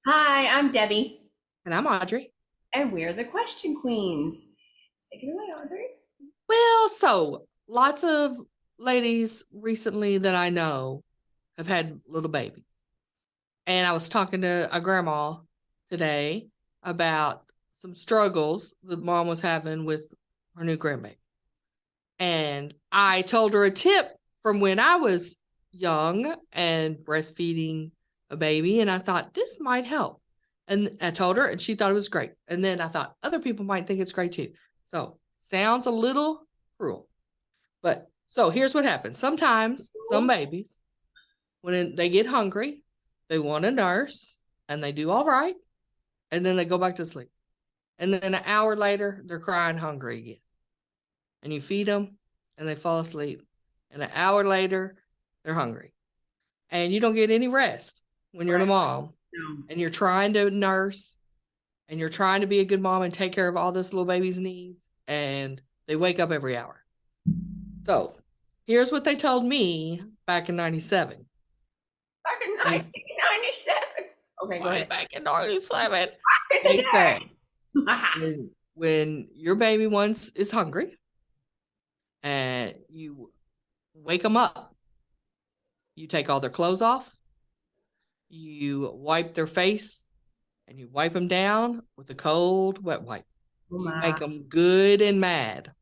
Hi, I'm Debbie, And I'm Audrey. and we're the Question Queens. Take it away, Audrey. Well, so lots of ladies recently that I know have had little babies. And I was talking to a grandma today about some struggles that mom was having with her new grandbaby. And I told her a tip from when I was young and breastfeeding a baby. And I thought this might help. And I told her, and she thought it was great. And then I thought other people might think it's great too. So sounds a little cruel. But so here's what happens. Sometimes some babies, when they get hungry, they want a nurse and they do all right. And then they go back to sleep. And then an hour later, they're crying hungry again. And you feed them and they fall asleep. And an hour later, they're hungry. And you don't get any rest when you're the mom. No. And you're trying to nurse and you're trying to be a good mom and take care of all this little baby's needs. And they wake up every hour. So here's what they told me back in 97. Back in 1997. Okay, go ahead. Back in 97. They said, when your baby once is hungry and you wake them up, you take all their clothes off, you wipe their face, and you wipe them down with a cold wet wipe. You make them good and mad.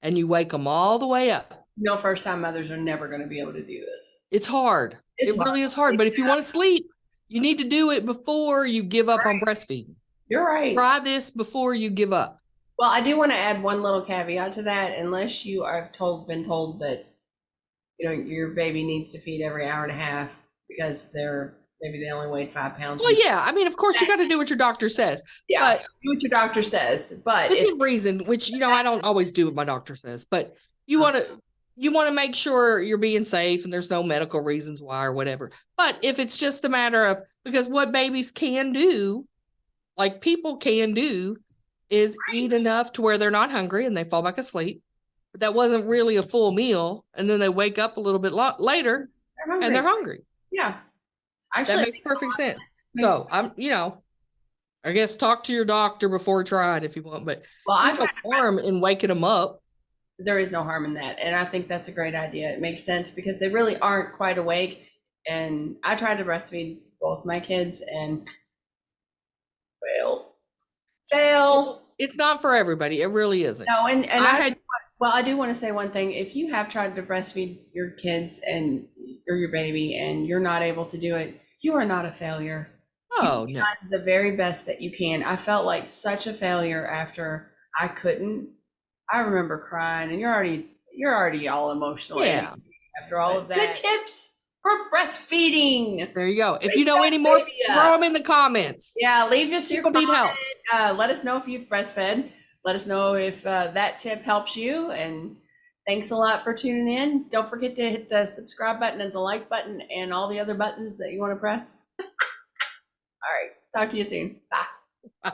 And you wake them all the way up. No, first-time mothers are never going to be able to do this. It's hard. It really is hard. But if you want to sleep, you need to do it before you give up on breastfeeding. You're right. Try this before you give up. Well, I do want to add one little caveat to that. Unless you are been told that your baby needs to feed every hour and a half because maybe they only weigh 5 pounds. Well, yeah. I mean, of course, you got to do what your doctor says. Yeah, do what your doctor says. But within reason, which I don't always do what my doctor says. But you want to make sure you're being safe and there's no medical reasons why or whatever. But if it's just a matter of, because what babies can do, like people can do, is eat enough to where they're not hungry and they fall back asleep. But that wasn't really a full meal. And then they wake up a little bit later and they're hungry. Yeah. Actually, that makes perfect sense. So I guess talk to your doctor before trying if you want, but there's no harm in waking them up. There is no harm in that. And I think that's a great idea. It makes sense because they really aren't quite awake. And I tried to breastfeed both my kids and fail. It's not for everybody. It really isn't. No, and I do want to say one thing. If you have tried to breastfeed your kids or your baby and you're not able to do it, you are not a failure. Oh, no. The very best that you can. I felt like such a failure after I couldn't. I remember crying, and you're already all emotional. Yeah. After all of that. Good tips for breastfeeding. There you go. If you know any more, throw them in the comments. Yeah, leave us your comment. Need help. Let us know if you've breastfed. Let us know if that tip helps you. And thanks a lot for tuning in. Don't forget to hit the subscribe button and the like button and all the other buttons that you want to press. All right. Talk to you soon. Bye.